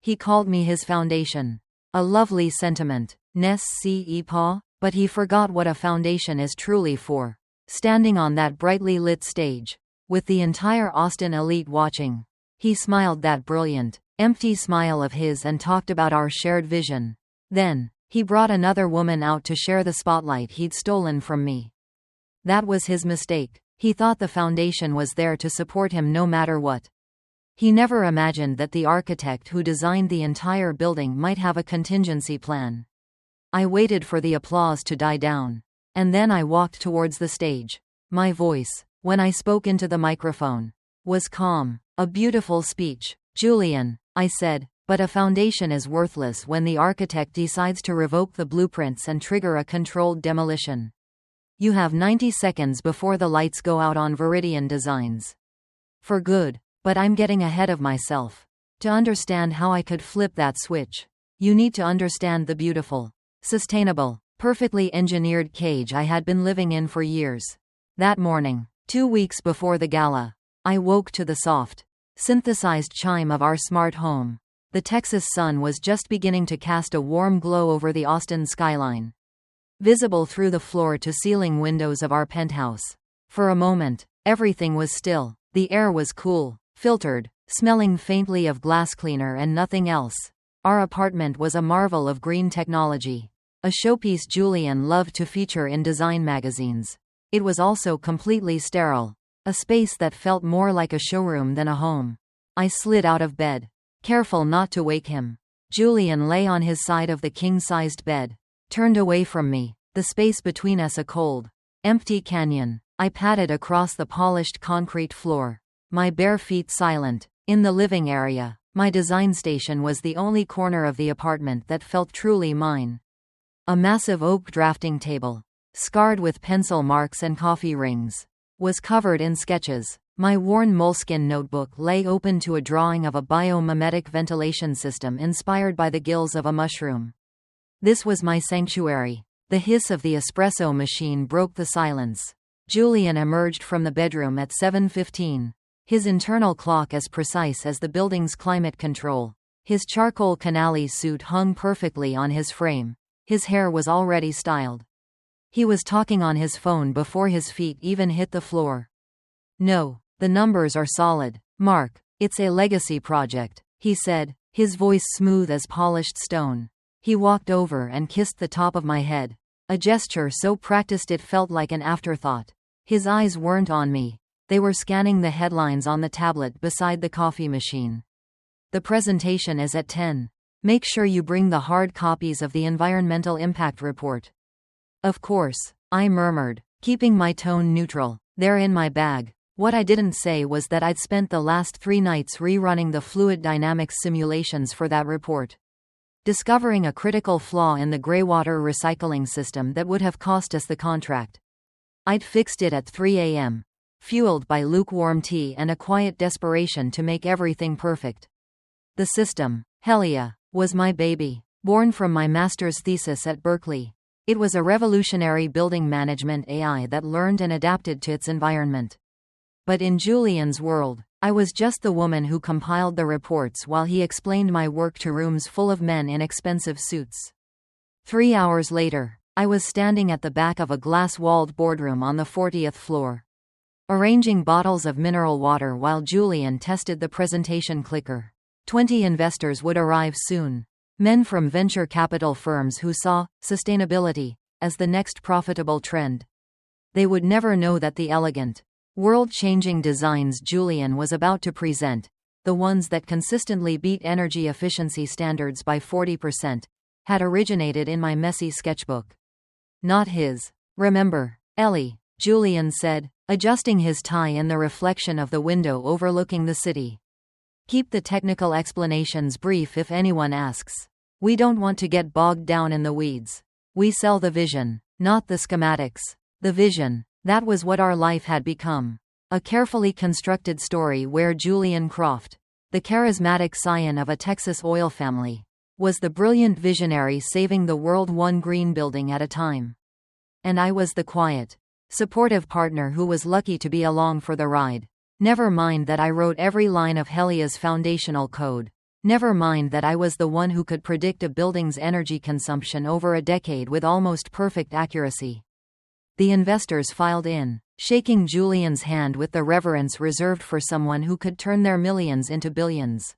He called me his foundation. A lovely sentiment, n'est-ce pas? But he forgot what a foundation is truly for. Standing on that brightly lit stage, with the entire Austin elite watching, he smiled that brilliant, empty smile of his and talked about our shared vision. Then, he brought another woman out to share the spotlight he'd stolen from me. That was his mistake. He thought the foundation was there to support him no matter what. He never imagined that the architect who designed the entire building might have a contingency plan. I waited for the applause to die down. And then I walked towards the stage. My voice, when I spoke into the microphone, was calm. A beautiful speech. Julian, I said, but a foundation is worthless when the architect decides to revoke the blueprints and trigger a controlled demolition. You have 90 seconds before the lights go out on Viridian Designs. For good, but I'm getting ahead of myself. To understand how I could flip that switch, you need to understand the beautiful, sustainable, perfectly engineered cage I had been living in for years. That morning, 2 weeks before the gala, I woke to the soft, synthesized chime of our smart home. The Texas sun was just beginning to cast a warm glow over the Austin skyline, visible through the floor-to-ceiling windows of our penthouse. For a moment, everything was still. The air was cool, filtered, smelling faintly of glass cleaner and nothing else. Our apartment was a marvel of green technology, a showpiece Julian loved to feature in design magazines. It was also completely sterile, a space that felt more like a showroom than a home. I slid out of bed, careful not to wake him. Julian lay on his side of the king-sized bed, turned away from me, the space between us a cold, empty canyon. I padded across the polished concrete floor, my bare feet silent. In the living area, my design station was the only corner of the apartment that felt truly mine. A massive oak drafting table, scarred with pencil marks and coffee rings, was covered in sketches. My worn moleskin notebook lay open to a drawing of a biomimetic ventilation system inspired by the gills of a mushroom. This was my sanctuary. The hiss of the espresso machine broke the silence. Julian emerged from the bedroom at 7:15, his internal clock as precise as the building's climate control. His charcoal canali suit hung perfectly on his frame. His hair was already styled. He was talking on his phone before his feet even hit the floor. "No, the numbers are solid, Mark. It's a legacy project," he said, his voice smooth as polished stone. He walked over and kissed the top of my head, a gesture so practiced it felt like an afterthought. His eyes weren't on me. They were scanning the headlines on the tablet beside the coffee machine. "The presentation is at 10. Make sure you bring the hard copies of the environmental impact report." "Of course," I murmured, keeping my tone neutral. "They're in my bag." What I didn't say was that I'd spent the last 3 nights rerunning the fluid dynamics simulations for that report, discovering a critical flaw in the greywater recycling system that would have cost us the contract. I'd fixed it at 3 a.m., fueled by lukewarm tea and a quiet desperation to make everything perfect. The system, Helia, was my baby, born from my master's thesis at Berkeley. It was a revolutionary building management AI that learned and adapted to its environment. But in Julian's world, I was just the woman who compiled the reports while he explained my work to rooms full of men in expensive suits. 3 hours later, I was standing at the back of a glass-walled boardroom on the 40th floor, arranging bottles of mineral water while Julian tested the presentation clicker. 20 investors would arrive soon. Men from venture capital firms who saw sustainability as the next profitable trend. They would never know that the elegant, world-changing designs Julian was about to present, the ones that consistently beat energy efficiency standards by 40%, had originated in my messy sketchbook. Not his. "Remember, Ellie," Julian said, adjusting his tie in the reflection of the window overlooking the city. "Keep the technical explanations brief if anyone asks. We don't want to get bogged down in the weeds. We sell the vision, not the schematics." The vision. That was what our life had become. A carefully constructed story where Julian Croft, the charismatic scion of a Texas oil family, was the brilliant visionary saving the world one green building at a time. And I was the quiet, supportive partner who was lucky to be along for the ride. Never mind that I wrote every line of Helia's foundational code. Never mind that I was the one who could predict a building's energy consumption over a decade with almost perfect accuracy. The investors filed in, shaking Julian's hand with the reverence reserved for someone who could turn their millions into billions.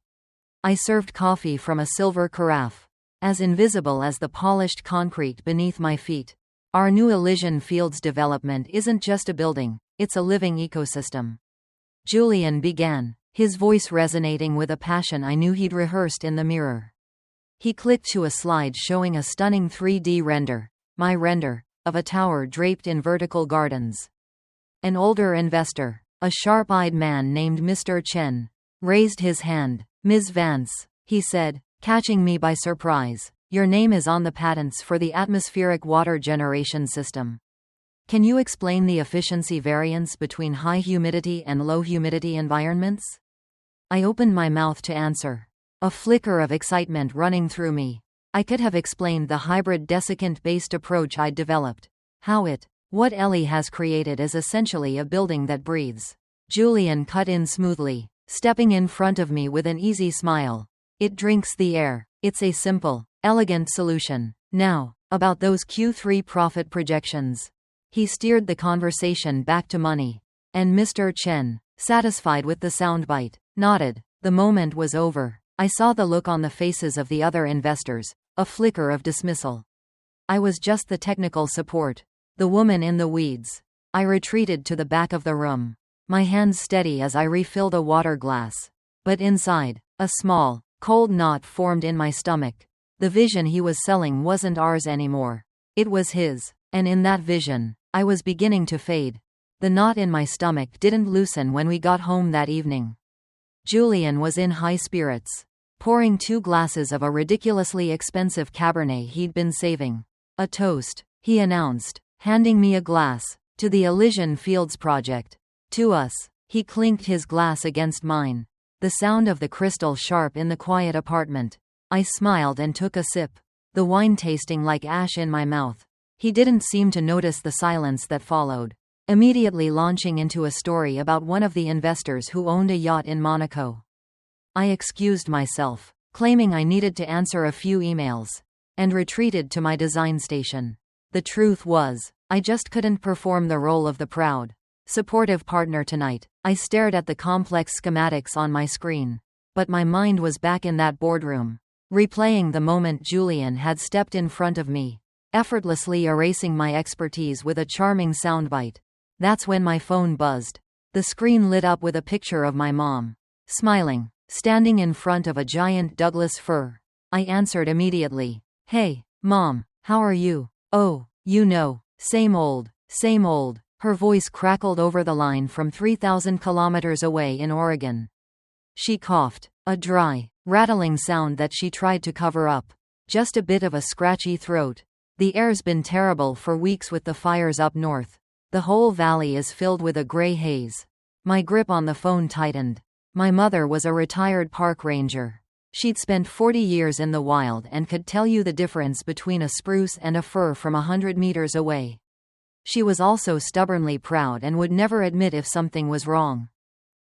I served coffee from a silver carafe, as invisible as the polished concrete beneath my feet. Our new Elysian Fields development isn't just a building, it's a living ecosystem. Julian began, his voice resonating with a passion I knew he'd rehearsed in the mirror. He clicked to a slide showing a stunning 3D render, my render, of a tower draped in vertical gardens. An older investor, a sharp-eyed man named Mr. Chen, raised his hand. "Ms. Vance," he said, catching me by surprise, "your name is on the patents for the atmospheric water generation system. Can you explain the efficiency variance between high humidity and low humidity environments?" I opened my mouth to answer, a flicker of excitement running through me. I could have explained the hybrid desiccant-based approach I'd developed. What Ellie has created is essentially a building that breathes. Julian cut in smoothly, stepping in front of me with an easy smile. It drinks the air. It's a simple, elegant solution. Now, about those Q3 profit projections. He steered the conversation back to money. And Mr. Chen, satisfied with the soundbite, nodded. The moment was over. I saw the look on the faces of the other investors, a flicker of dismissal. I was just the technical support. The woman in the weeds. I retreated to the back of the room, my hands steady as I refilled a water glass. But inside, a small, cold knot formed in my stomach. The vision he was selling wasn't ours anymore. It was his, and in that vision, I was beginning to fade. The knot in my stomach didn't loosen when we got home that evening. Julian was in high spirits, pouring 2 glasses of a ridiculously expensive Cabernet he'd been saving. "A toast," he announced, handing me a glass. "To the Elysian Fields project. To us." He clinked his glass against mine, the sound of the crystal sharp in the quiet apartment. I smiled and took a sip, the wine tasting like ash in my mouth. He didn't seem to notice the silence that followed, immediately launching into a story about one of the investors who owned a yacht in Monaco. I excused myself, claiming I needed to answer a few emails, and retreated to my design station. The truth was, I just couldn't perform the role of the proud, supportive partner tonight. I stared at the complex schematics on my screen, but my mind was back in that boardroom, replaying the moment Julian had stepped in front of me, effortlessly erasing my expertise with a charming soundbite. That's when my phone buzzed. The screen lit up with a picture of my mom, smiling, standing in front of a giant Douglas fir. I answered immediately. "Hey, Mom, how are you?" "Oh, you know, same old, same old." Her voice crackled over the line from 3,000 kilometers away in Oregon. She coughed, a dry, rattling sound that she tried to cover up. Just a bit of a scratchy throat. "The air's been terrible for weeks with the fires up north. The whole valley is filled with a gray haze." My grip on the phone tightened. My mother was a retired park ranger. She'd spent 40 years in the wild and could tell you the difference between a spruce and a fir from 100 meters away. She was also stubbornly proud and would never admit if something was wrong.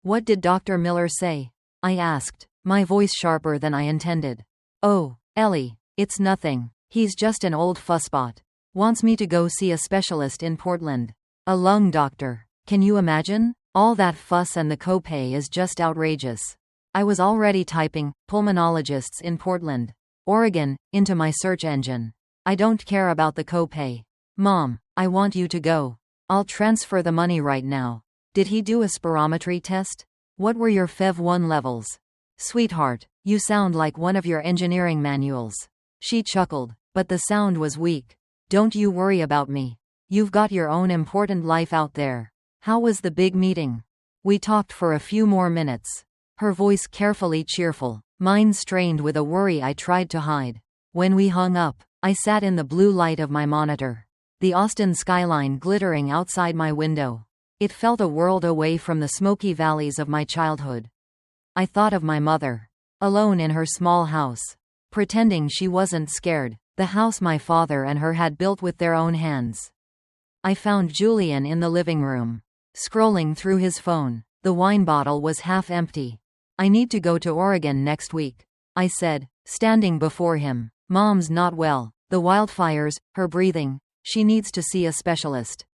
"What did Dr. Miller say?" I asked, my voice sharper than I intended. "Oh, Ellie, it's nothing. He's just an old fussbot. Wants me to go see a specialist in Portland. A lung doctor. Can you imagine? All that fuss and the copay is just outrageous." I was already typing pulmonologists in Portland, Oregon, into my search engine. "I don't care about the copay. Mom, I want you to go. I'll transfer the money right now." "Did he do a spirometry test? What were your FEV1 levels?" "Sweetheart, you sound like one of your engineering manuals." She chuckled, but the sound was weak. "Don't you worry about me. You've got your own important life out there." "How was the big meeting?" We talked for a few more minutes. Her voice carefully cheerful, mine strained with a worry I tried to hide. When we hung up, I sat in the blue light of my monitor, the Austin skyline glittering outside my window. It felt a world away from the smoky valleys of my childhood. I thought of my mother, alone in her small house, pretending she wasn't scared, the house my father and her had built with their own hands. I found Julian in the living room, scrolling through his phone. The wine bottle was half empty. "I need to go to Oregon next week. I said, standing before him. Mom's not well. The wildfires, her breathing. She needs to see a specialist.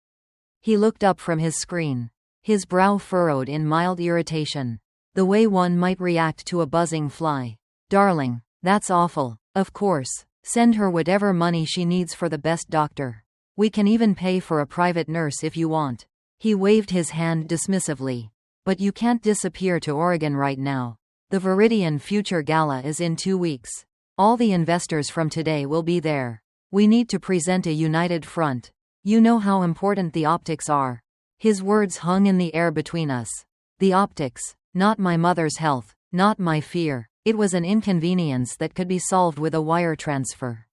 He looked up from his screen. His brow furrowed in mild irritation. The way one might react to a buzzing fly. Darling, that's awful. Of course. Send her whatever money she needs for the best doctor. We can even pay for a private nurse if you want. He waved his hand dismissively. But you can't disappear to Oregon right now. The Viridian Future Gala is in 2 weeks. All the investors from today will be there. We need to present a united front. You know how important the optics are. His words hung in the air between us. The optics. Not my mother's health. Not my fear. It was an inconvenience that could be solved with a wire transfer.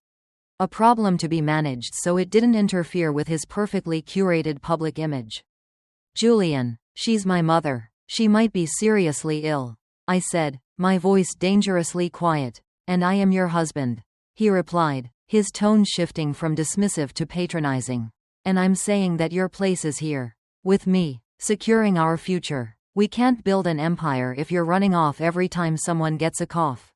A problem to be managed so it didn't interfere with his perfectly curated public image. Julian, she's my mother. She might be seriously ill. I said, my voice dangerously quiet. And I am your husband. He replied, his tone shifting from dismissive to patronizing. And I'm saying that your place is here. With me. Securing our future. We can't build an empire if you're running off every time someone gets a cough.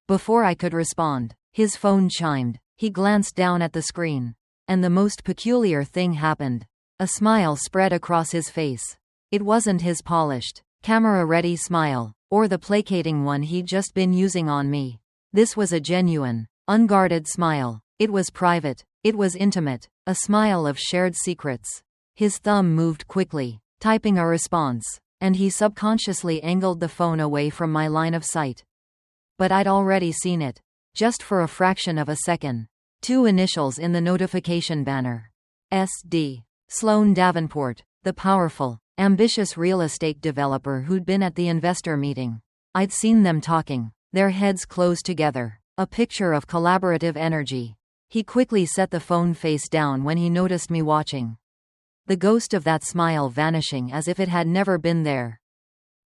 Before I could respond, his phone chimed. He glanced down at the screen. And the most peculiar thing happened. A smile spread across his face. It wasn't his polished, camera-ready smile, or the placating one he'd just been using on me. This was a genuine, unguarded smile. It was private. It was intimate. A smile of shared secrets. His thumb moved quickly, typing a response, and he subconsciously angled the phone away from my line of sight. But I'd already seen it. Just for a fraction of a second. 2 initials in the notification banner. SD. Sloan Davenport, the powerful, ambitious real estate developer who'd been at the investor meeting. I'd seen them talking, their heads close together, a picture of collaborative energy. He quickly set the phone face down when he noticed me watching. The ghost of that smile vanishing as if it had never been there.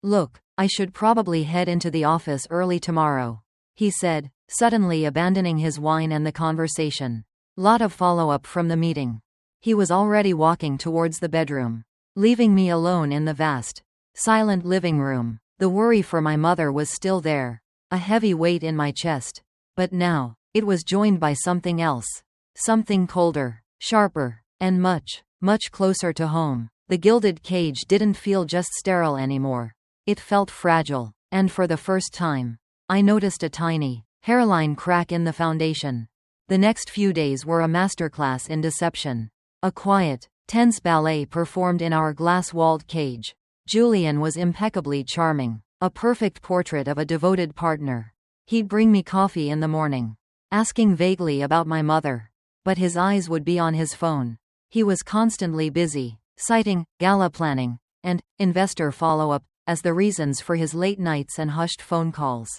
Look, I should probably head into the office early tomorrow, he said, suddenly abandoning his wine and the conversation. Lot of follow-up from the meeting. He was already walking towards the bedroom, leaving me alone in the vast, silent living room. The worry for my mother was still there, a heavy weight in my chest. But now, it was joined by something else. Something colder, sharper, and much, much closer to home. The Gilded Cage didn't feel just sterile anymore. It felt fragile, and for the first time, I noticed a tiny, hairline crack in the foundation. The next few days were a masterclass in deception. A quiet, tense ballet performed in our glass-walled cage. Julian was impeccably charming, a perfect portrait of a devoted partner. He'd bring me coffee in the morning, asking vaguely about my mother. But his eyes would be on his phone. He was constantly busy, citing gala planning and investor follow-up as the reasons for his late nights and hushed phone calls.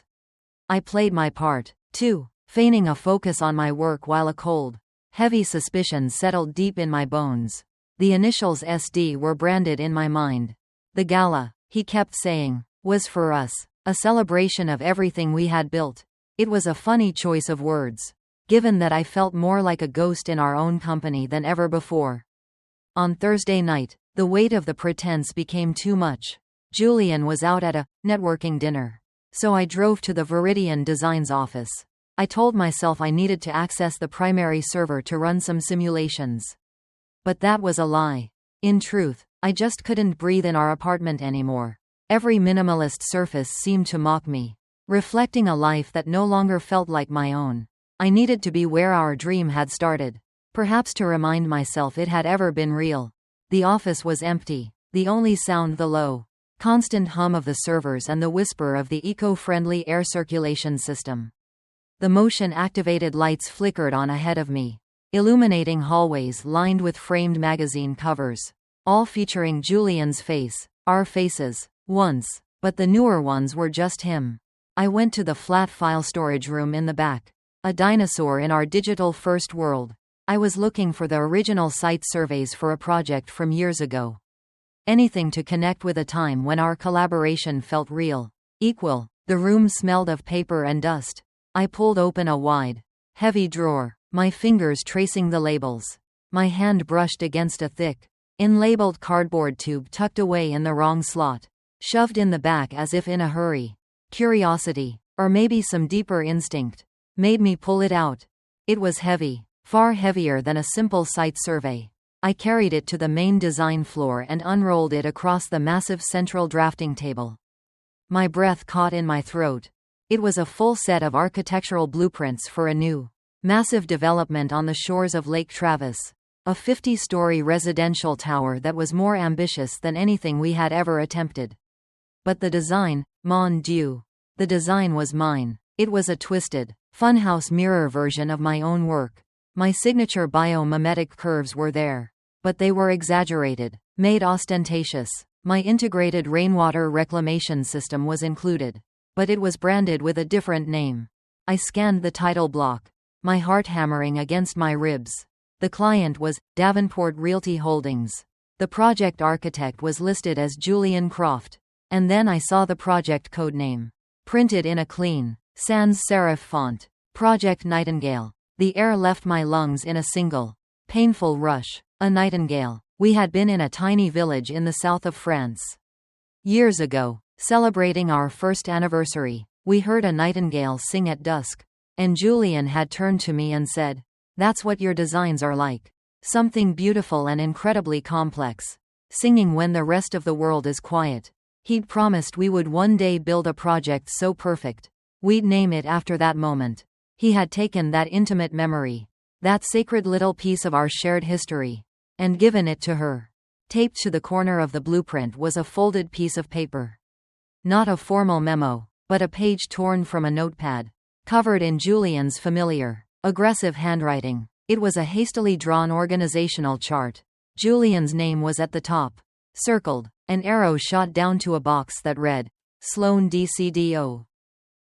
I played my part, too, feigning a focus on my work while a cold, heavy suspicion settled deep in my bones. The initials SD were branded in my mind. The gala, he kept saying, was for us, a celebration of everything we had built. It was a funny choice of words, given that I felt more like a ghost in our own company than ever before. On Thursday night, the weight of the pretense became too much. Julian was out at a networking dinner, so I drove to the Viridian Designs office. I told myself I needed to access the primary server to run some simulations. But that was a lie. In truth, I just couldn't breathe in our apartment anymore. Every minimalist surface seemed to mock me, reflecting a life that no longer felt like my own. I needed to be where our dream had started, perhaps to remind myself it had ever been real. The office was empty, the only sound the low, constant hum of the servers and the whisper of the eco-friendly air circulation system. The motion-activated lights flickered on ahead of me, illuminating hallways lined with framed magazine covers, all featuring Julian's face, our faces, once, but the newer ones were just him. I went to the flat file storage room in the back, a dinosaur in our digital-first world. I was looking for the original site surveys for a project from years ago. Anything to connect with a time when our collaboration felt real, equal. The room smelled of paper and dust. I pulled open a wide, heavy drawer, my fingers tracing the labels. My hand brushed against a thick, unlabeled cardboard tube tucked away in the wrong slot, shoved in the back as if in a hurry. Curiosity, or maybe some deeper instinct, made me pull it out. It was heavy, far heavier than a simple site survey. I carried it to the main design floor and unrolled it across the massive central drafting table. My breath caught in my throat. It was a full set of architectural blueprints for a new, massive development on the shores of Lake Travis. A 50-story residential tower that was more ambitious than anything we had ever attempted. But the design, mon Dieu. The design was mine. It was a twisted, funhouse mirror version of my own work. My signature biomimetic curves were there. But they were exaggerated, made ostentatious. My integrated rainwater reclamation system was included. But it was branded with a different name. I scanned the title block, my heart hammering against my ribs. The client was Davenport Realty Holdings. The project architect was listed as Julian Croft. And then I saw the project code name, printed in a clean, sans serif font. Project Nightingale. The air left my lungs in a single, painful rush. A nightingale. We had been in a tiny village in the south of France. Years ago, celebrating our first anniversary, we heard a nightingale sing at dusk. And Julian had turned to me and said, "That's what your designs are like. Something beautiful and incredibly complex. Singing when the rest of the world is quiet." He'd promised we would one day build a project so perfect, we'd name it after that moment. He had taken that intimate memory, that sacred little piece of our shared history, and given it to her. Taped to the corner of the blueprint was a folded piece of paper. Not a formal memo, but a page torn from a notepad, covered in Julian's familiar, aggressive handwriting. It was a hastily drawn organizational chart. Julian's name was at the top, circled. An arrow shot down to a box that read, Sloan DCDO.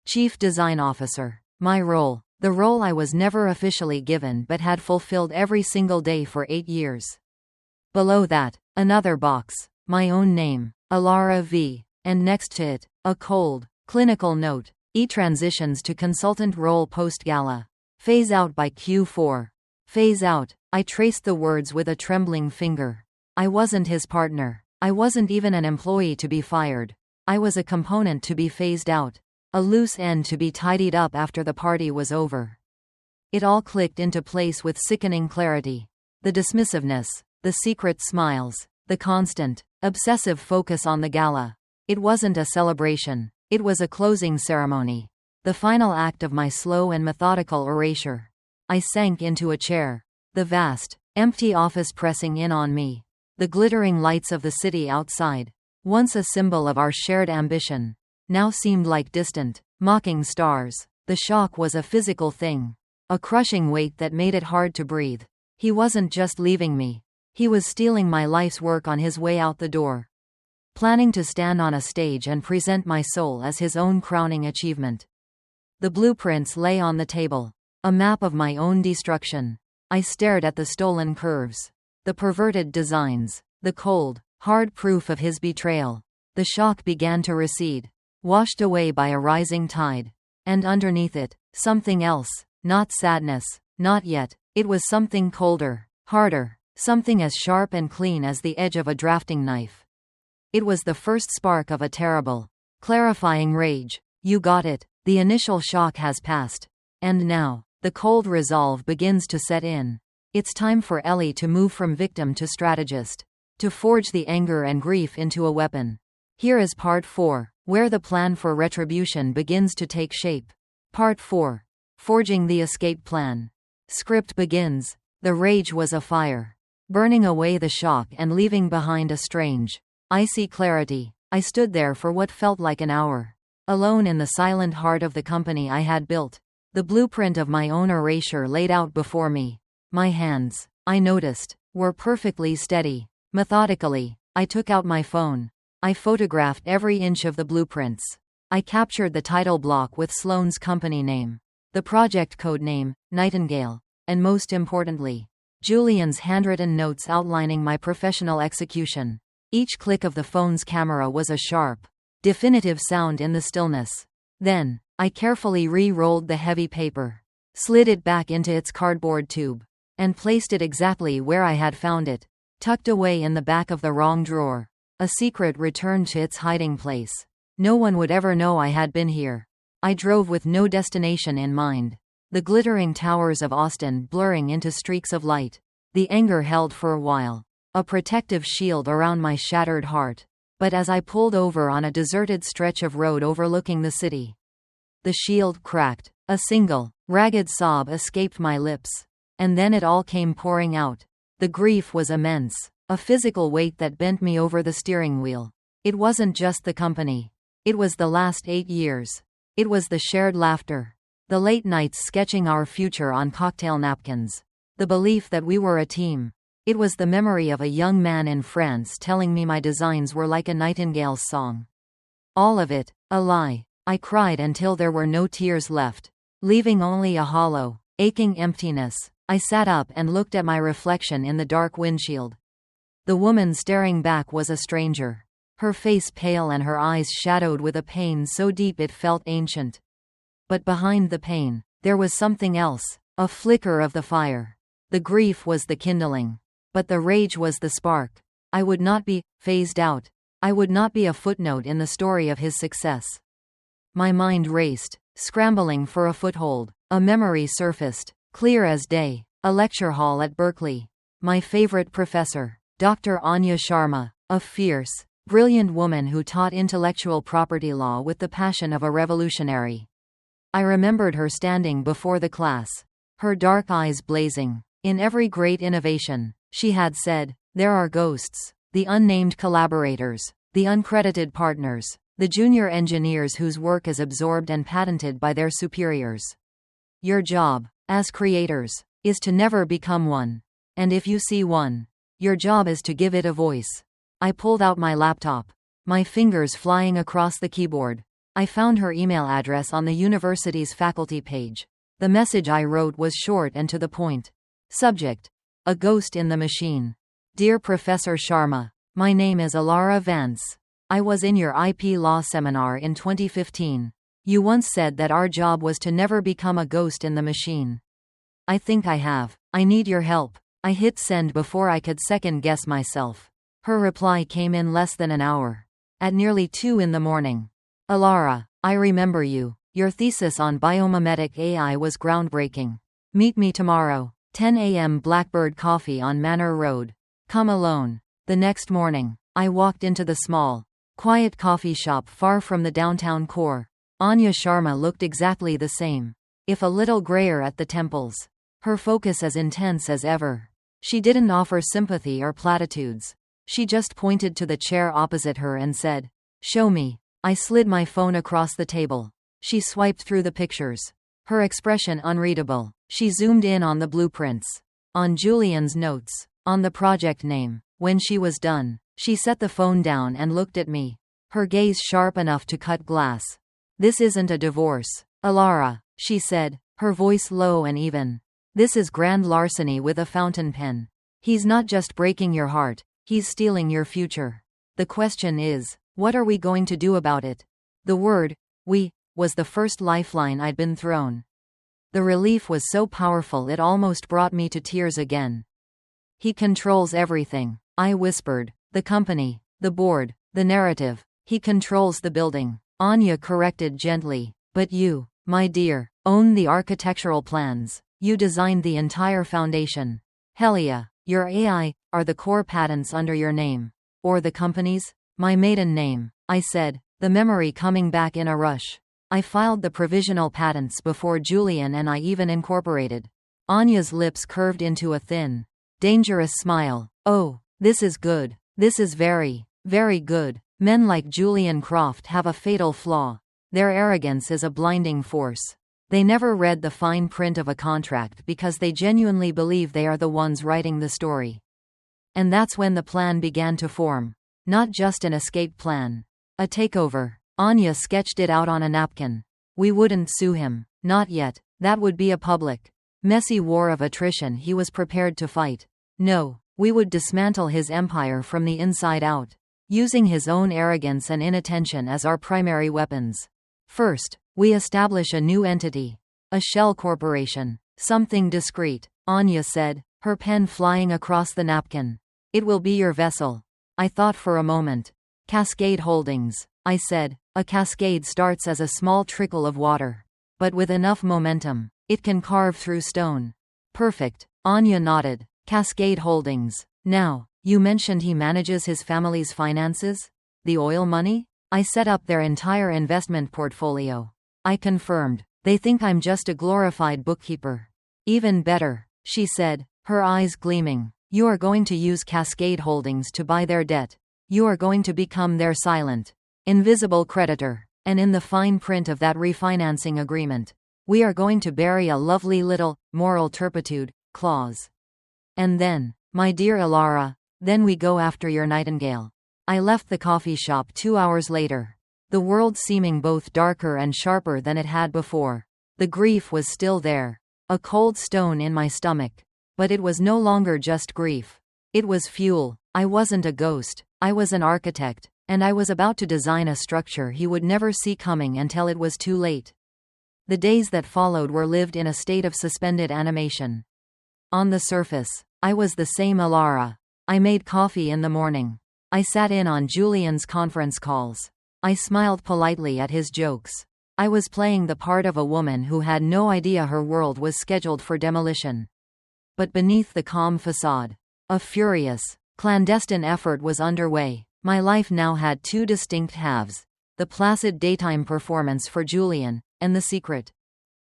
Chief Design Officer. My role. The role I was never officially given but had fulfilled every single day for 8 years. Below that, another box. My own name, Elara V. And next to it, a cold, clinical note. E-transitions to consultant role post-Gala. Phase out by Q4. Phase out. I traced the words with a trembling finger. I wasn't his partner. I wasn't even an employee to be fired. I was a component to be phased out. A loose end to be tidied up after the party was over. It all clicked into place with sickening clarity. The dismissiveness, the secret smiles, the constant, obsessive focus on the gala. It wasn't a celebration. It was a closing ceremony. The final act of my slow and methodical erasure. I sank into a chair. The vast, empty office pressing in on me. The glittering lights of the city outside, once a symbol of our shared ambition, now seemed like distant, mocking stars. The shock was a physical thing. A crushing weight that made it hard to breathe. He wasn't just leaving me. He was stealing my life's work on his way out the door. Planning to stand on a stage and present my soul as his own crowning achievement. The blueprints lay on the table. A map of my own destruction. I stared at the stolen curves. The perverted designs, the cold, hard proof of his betrayal. The shock began to recede, washed away by a rising tide. And underneath it, something else, not sadness, not yet. It was something colder, harder, something as sharp and clean as the edge of a drafting knife. It was the first spark of a terrible, clarifying rage. You got it. The initial shock has passed. And now, the cold resolve begins to set in. It's time for Ellie to move from victim to strategist. To forge the anger and grief into a weapon. Here is Part 4, where the plan for retribution begins to take shape. Part 4. Forging the escape plan. Script begins. The rage was a fire. Burning away the shock and leaving behind a strange, icy clarity. I stood there for what felt like an hour. Alone in the silent heart of the company I had built. The blueprint of my own erasure laid out before me. My hands, I noticed, were perfectly steady. Methodically, I took out my phone. I photographed every inch of the blueprints. I captured the title block with Sloan's company name, the project code name, Nightingale, and most importantly, Julian's handwritten notes outlining my professional execution. Each click of the phone's camera was a sharp, definitive sound in the stillness. Then, I carefully re-rolled the heavy paper, slid it back into its cardboard tube, and placed it exactly where I had found it, tucked away in the back of the wrong drawer. A secret returned to its hiding place. No one would ever know I had been here. I drove with no destination in mind. The glittering towers of Austin blurring into streaks of light. The anger held for a while, a protective shield around my shattered heart. But as I pulled over on a deserted stretch of road overlooking the city, the shield cracked. A single, ragged sob escaped my lips. And then it all came pouring out. The grief was immense, a physical weight that bent me over the steering wheel. It wasn't just the company. It was the last 8 years. It was the shared laughter. The late nights sketching our future on cocktail napkins. The belief that we were a team. It was the memory of a young man in France telling me my designs were like a nightingale's song. All of it, a lie. I cried until there were no tears left, leaving only a hollow, aching emptiness. I sat up and looked at my reflection in the dark windshield. The woman staring back was a stranger. Her face pale and her eyes shadowed with a pain so deep it felt ancient. But behind the pain, there was something else, a flicker of the fire. The grief was the kindling. But the rage was the spark. I would not be phased out. I would not be a footnote in the story of his success. My mind raced, scrambling for a foothold. A memory surfaced, clear as day. A lecture hall at Berkeley. My favorite professor, Dr. Anya Sharma, a fierce, brilliant woman who taught intellectual property law with the passion of a revolutionary. I remembered her standing before the class, her dark eyes blazing. In every great innovation, she had said, there are ghosts, the unnamed collaborators, the uncredited partners, the junior engineers whose work is absorbed and patented by their superiors. Your job, as creators, is to never become one. And if you see one, your job is to give it a voice. I pulled out my laptop, my fingers flying across the keyboard. I found her email address on the university's faculty page. The message I wrote was short and to the point. Subject: a ghost in the machine. Dear Professor Sharma, my name is Elara Vance. I was in your IP law seminar in 2015. You once said that our job was to never become a ghost in the machine. I think I have. I need your help. I hit send before I could second guess myself. Her reply came in less than an hour. At nearly 2 in the morning. Elara, I remember you. Your thesis on biomimetic AI was groundbreaking. Meet me tomorrow. 10 a.m. Blackbird Coffee on Manor Road. Come alone. The next morning, I walked into the small, quiet coffee shop far from the downtown core. Anya Sharma looked exactly the same, if a little grayer at the temples. Her focus as intense as ever. She didn't offer sympathy or platitudes. She just pointed to the chair opposite her and said, "Show me." I slid my phone across the table. She swiped through the pictures. Her expression unreadable. She zoomed in on the blueprints, on Julian's notes, on the project name. When she was done, she set the phone down and looked at me, her gaze sharp enough to cut glass. This isn't a divorce, Elara, she said, her voice low and even. This is grand larceny with a fountain pen. He's not just breaking your heart, he's stealing your future. The question is, what are we going to do about it? The word, we, was the first lifeline I'd been thrown. The relief was so powerful it almost brought me to tears again. He controls everything, I whispered. The company, the board, the narrative. He controls the building. Anya corrected gently. But you, my dear, own the architectural plans. You designed the entire foundation. Helia, your AI, are the core patents under your name. Or the company's? My maiden name, I said, the memory coming back in a rush. I filed the provisional patents before Julian and I even incorporated. Anya's lips curved into a thin, dangerous smile. Oh, this is good. This is very, very good. Men like Julian Croft have a fatal flaw. Their arrogance is a blinding force. They never read the fine print of a contract because they genuinely believe they are the ones writing the story. And that's when the plan began to form. Not just an escape plan. A takeover. Anya sketched it out on a napkin. We wouldn't sue him. Not yet. That would be a public, messy war of attrition he was prepared to fight. No, we would dismantle his empire from the inside out, using his own arrogance and inattention as our primary weapons. First, we establish a new entity. A shell corporation. Something discreet, Anya said, her pen flying across the napkin. It will be your vessel. I thought for a moment. Cascade Holdings. I said. A cascade starts as a small trickle of water. But with enough momentum, it can carve through stone. Perfect. Anya nodded. Cascade Holdings. Now, you mentioned he manages his family's finances? The oil money? I set up their entire investment portfolio. I confirmed. They think I'm just a glorified bookkeeper. Even better, she said, her eyes gleaming. You are going to use Cascade Holdings to buy their debt. You are going to become their silent, invisible creditor. And in the fine print of that refinancing agreement, we are going to bury a lovely little moral turpitude clause. And then, my dear Elara, then we go after your nightingale. I left the coffee shop 2 hours later. The world seeming both darker and sharper than it had before. The grief was still there. A cold stone in my stomach. But it was no longer just grief. It was fuel. I wasn't a ghost. I was an architect. And I was about to design a structure he would never see coming until it was too late. The days that followed were lived in a state of suspended animation. On the surface, I was the same Elara. I made coffee in the morning. I sat in on Julian's conference calls. I smiled politely at his jokes. I was playing the part of a woman who had no idea her world was scheduled for demolition. But beneath the calm facade, a furious, clandestine effort was underway. My life now had two distinct halves: the placid daytime performance for Julian, and the secret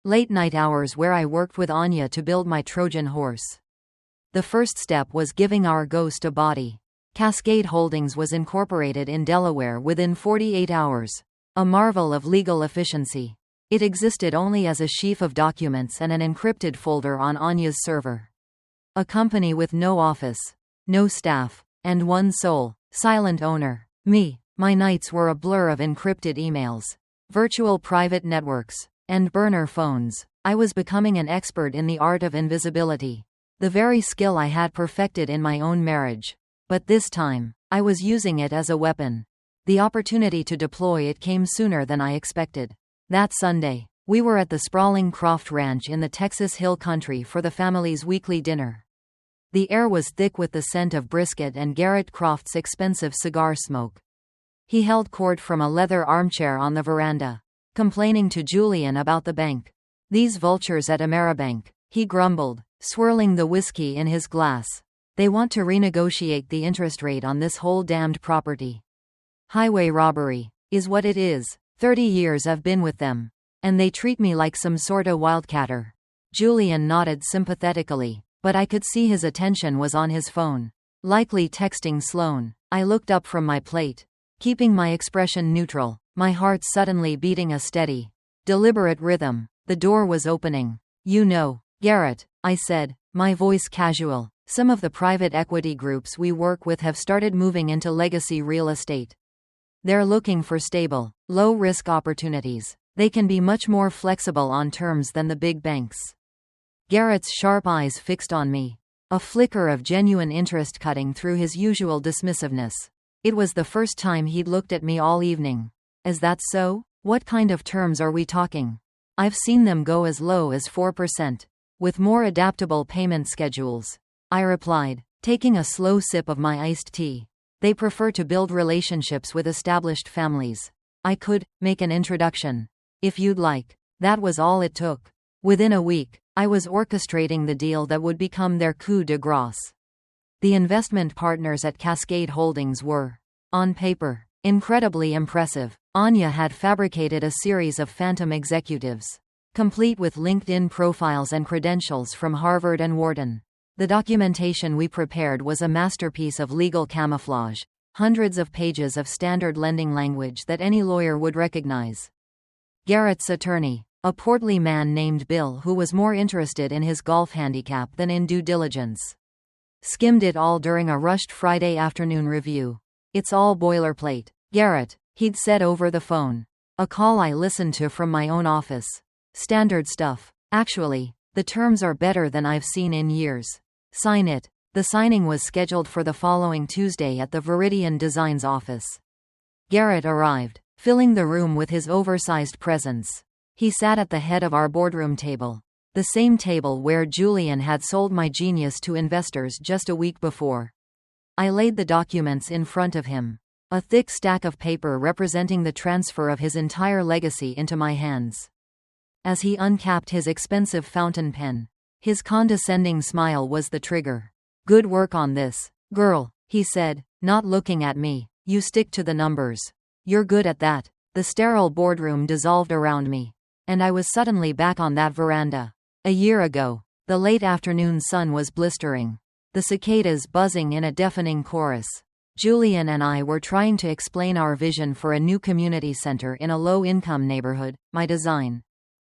late-night hours where I worked with Anya to build my Trojan horse. The first step was giving our ghost a body. Cascade Holdings was incorporated in Delaware within 48 hours. A marvel of legal efficiency. It existed only as a sheaf of documents and an encrypted folder on Anya's server. A company with no office, no staff, and one sole, silent owner. Me. My nights were a blur of encrypted emails, virtual private networks, and burner phones. I was becoming an expert in the art of invisibility. The very skill I had perfected in my own marriage. But this time, I was using it as a weapon. The opportunity to deploy it came sooner than I expected. That Sunday, we were at the sprawling Croft Ranch in the Texas Hill Country for the family's weekly dinner. The air was thick with the scent of brisket and Garrett Croft's expensive cigar smoke. He held court from a leather armchair on the veranda, complaining to Julian about the bank. These vultures at Ameribank, he grumbled, swirling the whiskey in his glass. They want to renegotiate the interest rate on this whole damned property. Highway robbery, is what it is. 30 years I've been with them. And they treat me like some sorta wildcatter. Julian nodded sympathetically, but I could see his attention was on his phone. Likely texting Sloane. I looked up from my plate, keeping my expression neutral, my heart suddenly beating a steady, deliberate rhythm. The door was opening. You know, Garrett, I said, my voice casual. Some of the private equity groups we work with have started moving into legacy real estate. They're looking for stable, low-risk opportunities. They can be much more flexible on terms than the big banks. Garrett's sharp eyes fixed on me, a flicker of genuine interest cutting through his usual dismissiveness. It was the first time he'd looked at me all evening. Is that so? What kind of terms are we talking? I've seen them go as low as 4%, with more adaptable payment schedules. I replied, taking a slow sip of my iced tea. They prefer to build relationships with established families. I could make an introduction, if you'd like. That was all it took. Within a week, I was orchestrating the deal that would become their coup de grace. The investment partners at Cascade Holdings were, on paper, incredibly impressive. Anya had fabricated a series of phantom executives, complete with LinkedIn profiles and credentials from Harvard and Wharton. The documentation we prepared was a masterpiece of legal camouflage, hundreds of pages of standard lending language that any lawyer would recognize. Garrett's attorney, a portly man named Bill who was more interested in his golf handicap than in due diligence, skimmed it all during a rushed Friday afternoon review. It's all boilerplate, Garrett, he'd said over the phone. A call I listened to from my own office. Standard stuff. Actually, the terms are better than I've seen in years. Sign it. The signing was scheduled for the following Tuesday at the Viridian Designs office. Garrett arrived, filling the room with his oversized presence. He sat at the head of our boardroom table, the same table where Julian had sold my genius to investors just a week before. I laid the documents in front of him. a thick stack of paper representing the transfer of his entire legacy into my hands. As he uncapped his expensive fountain pen, his condescending smile was the trigger. "Good work on this, girl," he said, not looking at me. "You stick to the numbers. You're good at that." The sterile boardroom dissolved around me, and I was suddenly back on that veranda. A year ago, the late afternoon sun was blistering, the cicadas buzzing in a deafening chorus. Julian and I were trying to explain our vision for a new community center in a low-income neighborhood, my design,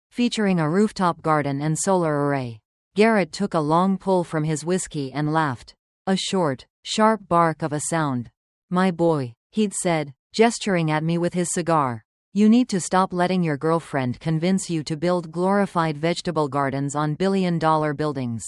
featuring a rooftop garden and solar array. Garrett took a long pull from his whiskey and laughed. A short, sharp bark of a sound. "My boy," he'd said, gesturing at me with his cigar. "You need to stop letting your girlfriend convince you to build glorified vegetable gardens on billion-dollar buildings.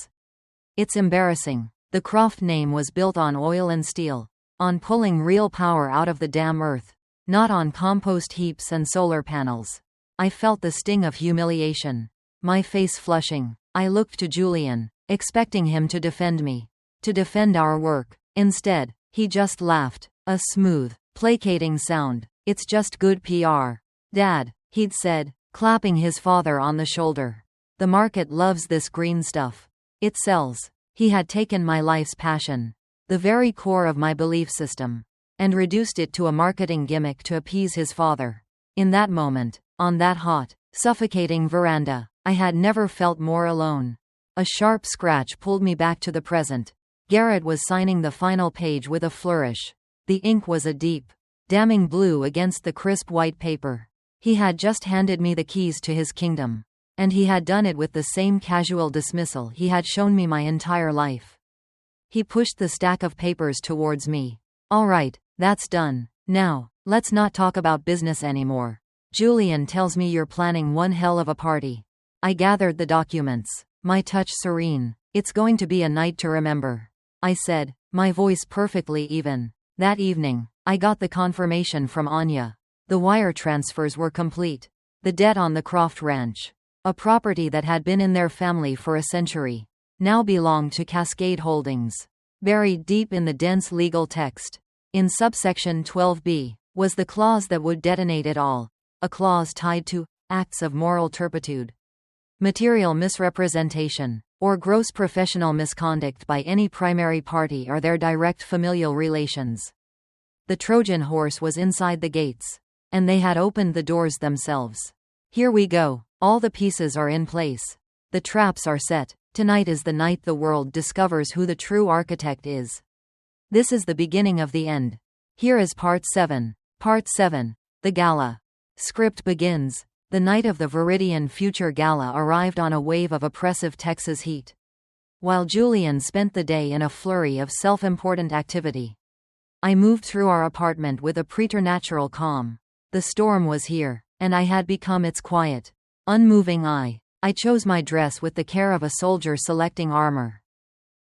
It's embarrassing." The Croft name was built on oil and steel, on pulling real power out of the damn earth, not on compost heaps and solar panels. I felt the sting of humiliation, my face flushing. I looked to Julian, expecting him to defend me, to defend our work. Instead, he just laughed, a smooth, placating sound. "It's just good PR. Dad," he'd said, clapping his father on the shoulder. "The market loves this green stuff. It sells." He had taken my life's passion, the very core of my belief system, and reduced it to a marketing gimmick to appease his father. In that moment, on that hot, suffocating veranda, I had never felt more alone. A sharp scratch pulled me back to the present. Garrett was signing the final page with a flourish. The ink was a deep, damning blue against the crisp white paper. He had just handed me the keys to his kingdom, and he had done it with the same casual dismissal he had shown me my entire life. He pushed the stack of papers towards me. "All right, that's done. Now, let's not talk about business anymore. Julian tells me you're planning one hell of a party." I gathered the documents, my touch serene. "It's going to be a night to remember," I said, my voice perfectly even. That evening, I got the confirmation from Anya. The wire transfers were complete. The debt on the Croft Ranch, a property that had been in their family for a century, now belonged to Cascade Holdings. Buried deep in the dense legal text, in subsection 12b, was the clause that would detonate it all, a clause tied to acts of moral turpitude, material misrepresentation, or gross professional misconduct by any primary party or their direct familial relations. The Trojan horse was inside the gates, and they had opened the doors themselves. "Here we go. All the pieces are in place. The traps are set. Tonight is the night the world discovers who the true architect is. This is the beginning of the end." Here is Part 7. Part 7. The Gala. Script begins. The night of the Viridian Future Gala arrived on a wave of oppressive Texas heat. While Julian spent the day in a flurry of self-important activity, I moved through our apartment with a preternatural calm. The storm was here, and I had become its quiet, unmoving eye. I chose my dress with the care of a soldier selecting armor.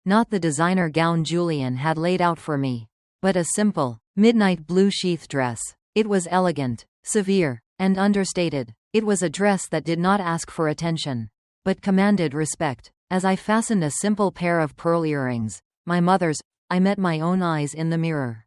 Not the designer gown Julian had laid out for me, but a simple, midnight blue sheath dress. It was elegant, severe, and understated. It was a dress that did not ask for attention, but commanded respect. As I fastened a simple pair of pearl earrings, my mother's, I met my own eyes in the mirror.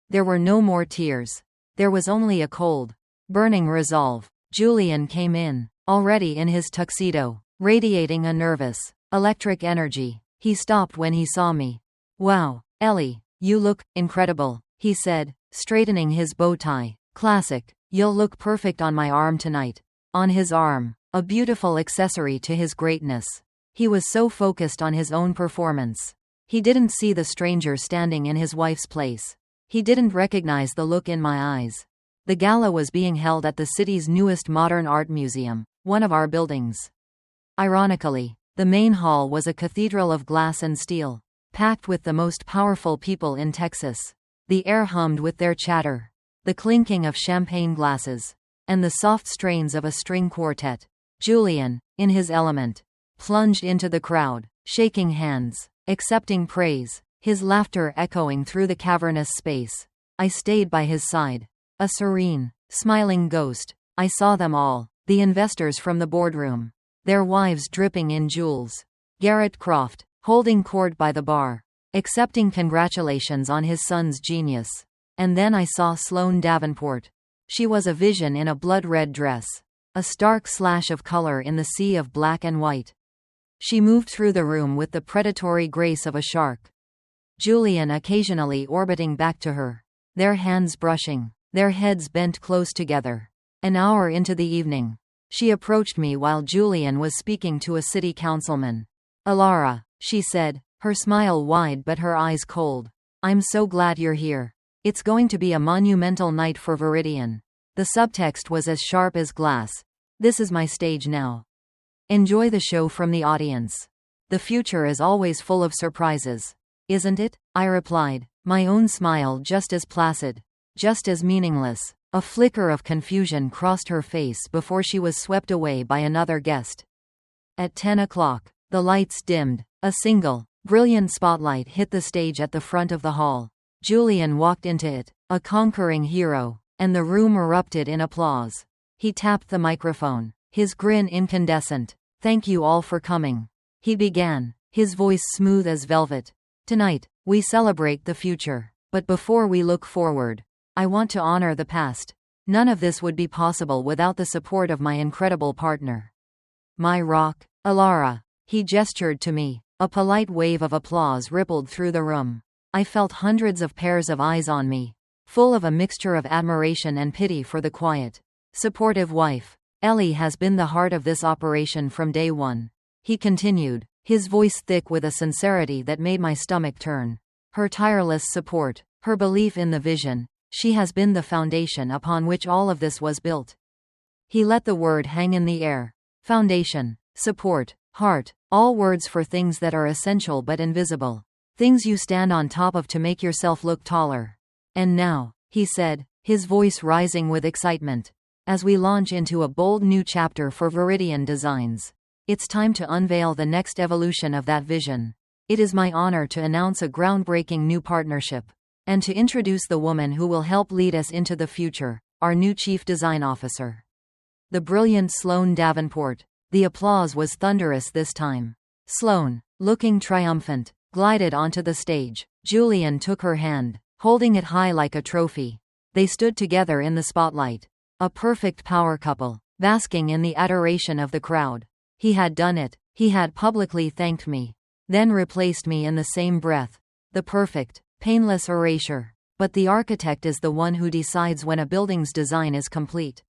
There were no more tears. There was only a cold, burning resolve. Julian came in, already in his tuxedo, radiating a nervous, electric energy. He stopped when he saw me. "Wow, Ellie, you look incredible," he said, straightening his bow tie. "Classic. You'll look perfect on my arm tonight." On his arm, a beautiful accessory to his greatness. He was so focused on his own performance. He didn't see the stranger standing in his wife's place. He didn't recognize the look in my eyes. The gala was being held at the city's newest modern art museum, one of our buildings. Ironically, the main hall was a cathedral of glass and steel, packed with the most powerful people in Texas. The air hummed with their chatter, the clinking of champagne glasses, and the soft strains of a string quartet. Julian, in his element, plunged into the crowd, shaking hands, accepting praise, his laughter echoing through the cavernous space. I stayed by his side, a serene, smiling ghost. I saw them all, the investors from the boardroom, their wives dripping in jewels. Garrett Croft, holding court by the bar, accepting congratulations on his son's genius. And then I saw Sloane Davenport. She was a vision in a blood-red dress. A stark slash of color in the sea of black and white. She moved through the room with the predatory grace of a shark. Julian occasionally orbiting back to her. Their hands brushing. Their heads bent close together. An hour into the evening. She approached me while Julian was speaking to a city councilman. "Elara," she said, her smile wide but her eyes cold. "I'm so glad you're here. It's going to be a monumental night for Viridian." The subtext was as sharp as glass. "This is my stage now. Enjoy the show from the audience. The future is always full of surprises. Isn't it?" I replied, my own smile just as placid, just as meaningless. A flicker of confusion crossed her face before she was swept away by another guest. At 10 o'clock, the lights dimmed. A single, brilliant spotlight hit the stage at the front of the hall. Julian walked into it, a conquering hero, and the room erupted in applause. He tapped the microphone, his grin incandescent. "Thank you all for coming," he began, his voice smooth as velvet. "Tonight, we celebrate the future. But before we look forward, I want to honor the past. None of this would be possible without the support of my incredible partner. My rock, Elara." He gestured to me. A polite wave of applause rippled through the room. I felt hundreds of pairs of eyes on me, full of a mixture of admiration and pity for the quiet, supportive wife. "Ellie has been the heart of this operation from day one," he continued, his voice thick with a sincerity that made my stomach turn. "Her tireless support, her belief in the vision, she has been the foundation upon which all of this was built." He let the word hang in the air. Foundation, support, heart, all words for things that are essential but invisible. Things you stand on top of to make yourself look taller. "And now," he said, his voice rising with excitement, "as we launch into a bold new chapter for Viridian Designs, it's time to unveil the next evolution of that vision. It is my honor to announce a groundbreaking new partnership, and to introduce the woman who will help lead us into the future, our new Chief Design Officer, the brilliant Sloane Davenport." The applause was thunderous this time. Sloane, looking triumphant, glided onto the stage. Julian took her hand, holding it high like a trophy. They stood together in the spotlight. A perfect power couple, basking in the adoration of the crowd. He had done it. He had publicly thanked me, then replaced me in the same breath. The perfect, painless erasure. But the architect is the one who decides when a building's design is complete.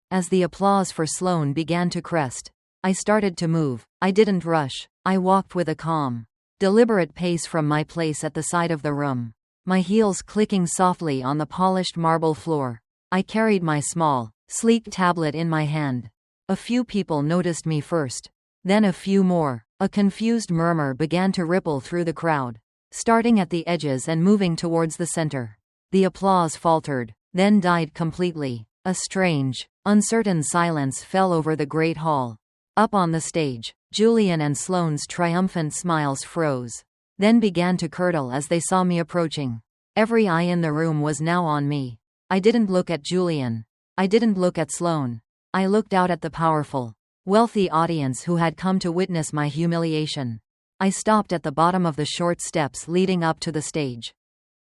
As the applause for Sloane began to crest, I started to move. I didn't rush. I walked with a calm, deliberate pace from my place at the side of the room, my heels clicking softly on the polished marble floor. I carried my small, sleek tablet in my hand. A few people noticed me first, then a few more. A confused murmur began to ripple through the crowd, starting at the edges and moving towards the center. The applause faltered, then died completely. A strange, uncertain silence fell over the great hall. Up on the stage, Julian and Sloane's triumphant smiles froze, then began to curdle as they saw me approaching. Every eye in the room was now on me. I didn't look at Julian. I didn't look at Sloane. I looked out at the powerful, wealthy audience who had come to witness my humiliation. I stopped at the bottom of the short steps leading up to the stage,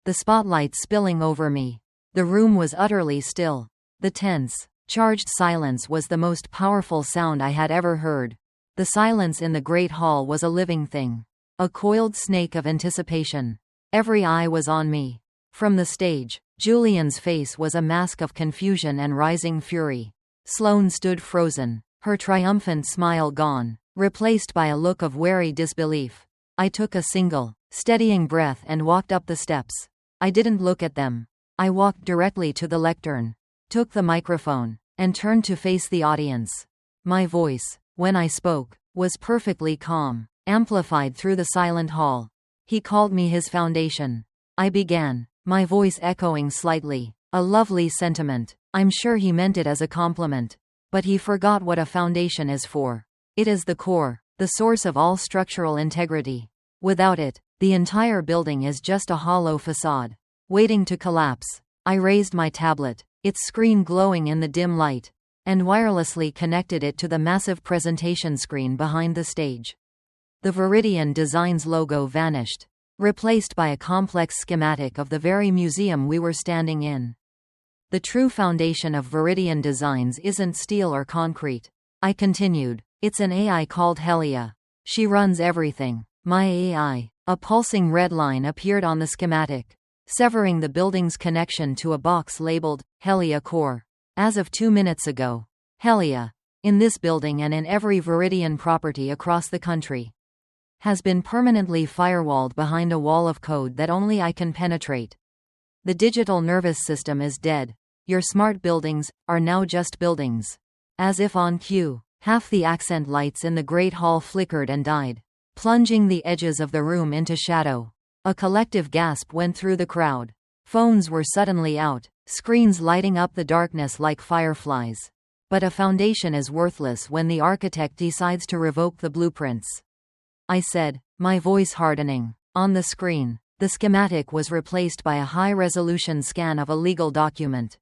the spotlight spilling over me. The room was utterly still. The tense, charged silence was the most powerful sound I had ever heard. The silence in the great hall was a living thing, a coiled snake of anticipation. Every eye was on me. From the stage, Julian's face was a mask of confusion and rising fury. Sloane stood frozen, her triumphant smile gone, replaced by a look of wary disbelief. I took a single, steadying breath and walked up the steps. I didn't look at them. I walked directly to the lectern, took the microphone, and turned to face the audience. My voice, when I spoke, was perfectly calm, amplified through the silent hall. He called me his foundation. I began, my voice echoing slightly. A lovely sentiment. I'm sure he meant it as a compliment. But he forgot what a foundation is for. It is the core, the source of all structural integrity. Without it, the entire building is just a hollow facade, waiting to collapse. I raised my tablet, its screen glowing in the dim light, and wirelessly connected it to the massive presentation screen behind the stage. The Viridian Designs logo vanished. replaced by a complex schematic of the very museum we were standing in. The true foundation of Viridian Designs isn't steel or concrete. I continued. It's an AI called Helia. She runs everything. My AI. A pulsing red line appeared on the schematic, severing the building's connection to a box labeled Helia Core. As of 2 minutes ago, Helia, in this building and in every Viridian property across the country, has been permanently firewalled behind a wall of code that only I can penetrate. The digital nervous system is dead. Your smart buildings are now just buildings. As if on cue, half the accent lights in the Great Hall flickered and died, plunging the edges of the room into shadow. A collective gasp went through the crowd. Phones were suddenly out, screens lighting up the darkness like fireflies. But a foundation is worthless when the architect decides to revoke the blueprints, I said, my voice hardening. On the screen, the schematic was replaced by a high-resolution scan of a legal document.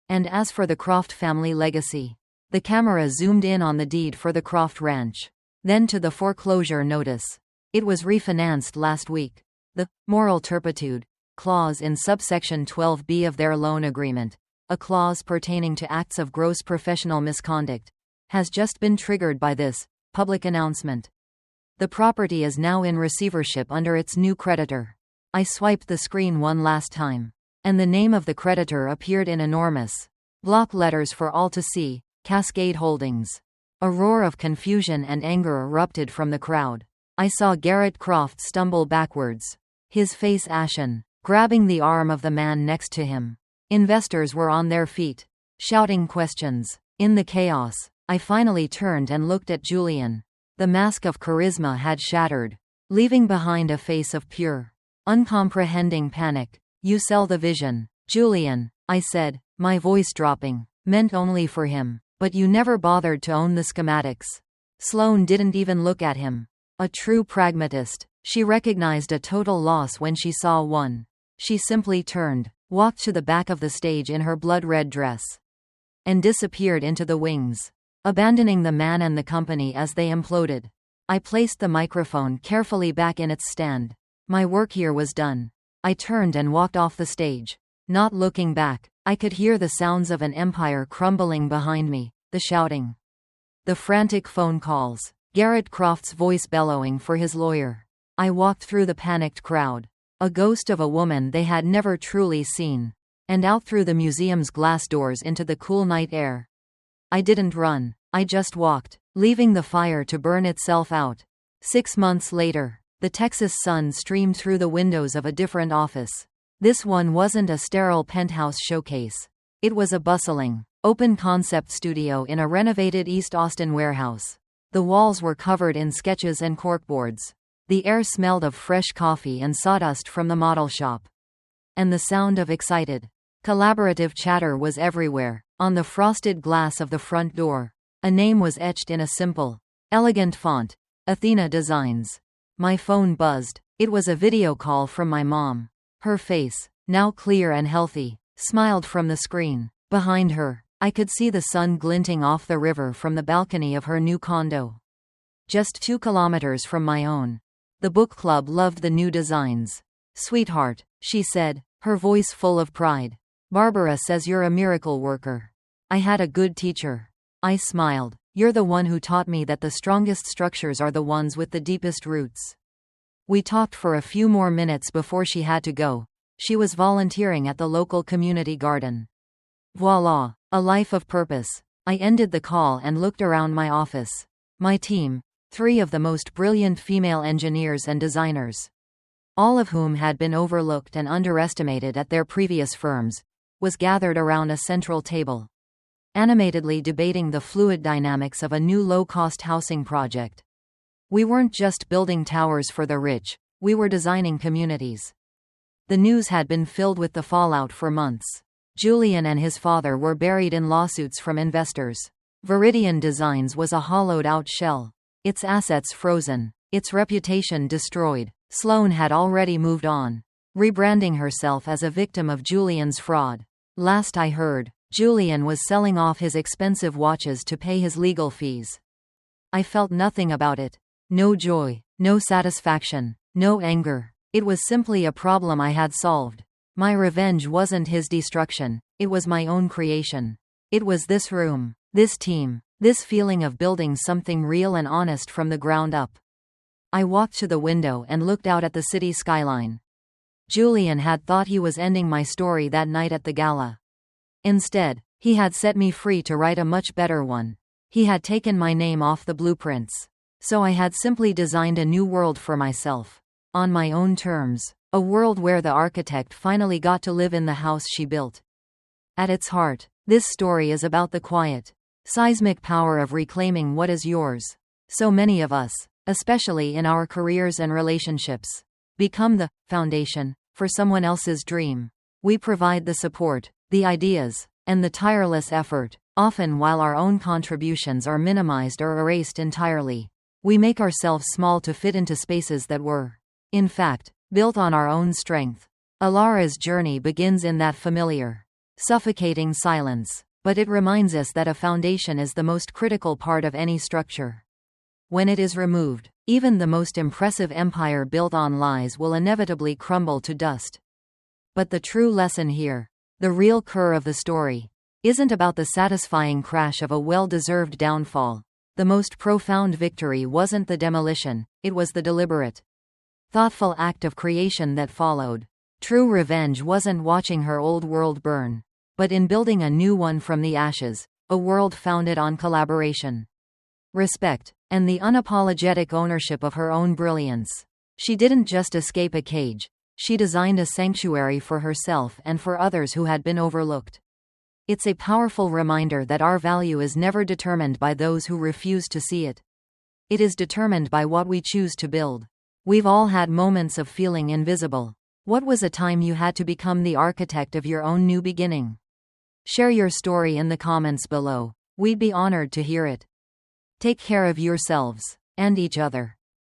And as for the Croft family legacy, the camera zoomed in on the deed for the Croft Ranch. Then to the foreclosure notice. It was refinanced last week. The moral turpitude clause in subsection 12B of their loan agreement, a clause pertaining to acts of gross professional misconduct, has just been triggered by this public announcement. The property is now in receivership under its new creditor. I swiped the screen one last time, and the name of the creditor appeared in enormous block letters for all to see, Cascade Holdings. A roar of confusion and anger erupted from the crowd. I saw Garrett Croft stumble backwards, his face ashen, grabbing the arm of the man next to him. Investors were on their feet, shouting questions. In the chaos, I finally turned and looked at Julian. The mask of charisma had shattered, leaving behind a face of pure, uncomprehending panic. You sell the vision, Julian, I said, my voice dropping, meant only for him. But you never bothered to own the schematics. Sloane didn't even look at him. A true pragmatist. She recognized a total loss when she saw one. She simply turned, walked to the back of the stage in her blood-red dress, and disappeared into the wings, abandoning the man and the company as they imploded. I placed the microphone carefully back in its stand. My work here was done. I turned and walked off the stage, not looking back. I could hear the sounds of an empire crumbling behind me, the shouting, the frantic phone calls, Garrett Croft's voice bellowing for his lawyer. I walked through the panicked crowd, a ghost of a woman they had never truly seen, and out through the museum's glass doors into the cool night air. I didn't run, I just walked, leaving the fire to burn itself out. 6 months later, the Texas sun streamed through the windows of a different office. This one wasn't a sterile penthouse showcase. It was a bustling, open-concept studio in a renovated East Austin warehouse. The walls were covered in sketches and corkboards. The air smelled of fresh coffee and sawdust from the model shop. And the sound of excited, collaborative chatter was everywhere. On the frosted glass of the front door, a name was etched in a simple, elegant font, Athena Designs. My phone buzzed. It was a video call from my mom. Her face, now clear and healthy, smiled from the screen. Behind her, I could see the sun glinting off the river from the balcony of her new condo. Just 2 kilometers from my own. The book club loved the new designs. Sweetheart, she said, her voice full of pride. Barbara says you're a miracle worker. I had a good teacher. I smiled. You're the one who taught me that the strongest structures are the ones with the deepest roots. We talked for a few more minutes before she had to go. She was volunteering at the local community garden. Voila, a life of purpose. I ended the call and looked around my office. My team, 3 of the most brilliant female engineers and designers, all of whom had been overlooked and underestimated at their previous firms, was gathered around a central table, animatedly debating the fluid dynamics of a new low-cost housing project. We weren't just building towers for the rich, we were designing communities. The news had been filled with the fallout for months. Julian and his father were buried in lawsuits from investors. Viridian Designs was a hollowed-out shell, its assets frozen, its reputation destroyed. Sloane had already moved on, rebranding herself as a victim of Julian's fraud. Last I heard, Julian was selling off his expensive watches to pay his legal fees. I felt nothing about it. No joy, no satisfaction, no anger. It was simply a problem I had solved. My revenge wasn't his destruction, it was my own creation. It was this room, this team, this feeling of building something real and honest from the ground up. I walked to the window and looked out at the city skyline. Julian had thought he was ending my story that night at the gala. Instead, he had set me free to write a much better one. He had taken my name off the blueprints. So I had simply designed a new world for myself. On my own terms. A world where the architect finally got to live in the house she built. At its heart, this story is about the quiet, seismic power of reclaiming what is yours. So many of us, especially in our careers and relationships, become the foundation for someone else's dream. We provide the support, the ideas, and the tireless effort, often while our own contributions are minimized or erased entirely. We make ourselves small to fit into spaces that were, in fact, built on our own strength. Elara's journey begins in that familiar, suffocating silence, but it reminds us that a foundation is the most critical part of any structure. When it is removed, even the most impressive empire built on lies will inevitably crumble to dust. But the true lesson here, the real core of the story, isn't about the satisfying crash of a well-deserved downfall. The most profound victory wasn't the demolition, it was the deliberate, thoughtful act of creation that followed. True revenge wasn't watching her old world burn, but in building a new one from the ashes, a world founded on collaboration, respect, and the unapologetic ownership of her own brilliance. She didn't just escape a cage, she designed a sanctuary for herself and for others who had been overlooked. It's a powerful reminder that our value is never determined by those who refuse to see it. It is determined by what we choose to build. We've all had moments of feeling invisible. What was a time you had to become the architect of your own new beginning? Share your story in the comments below. We'd be honored to hear it. Take care of yourselves and each other.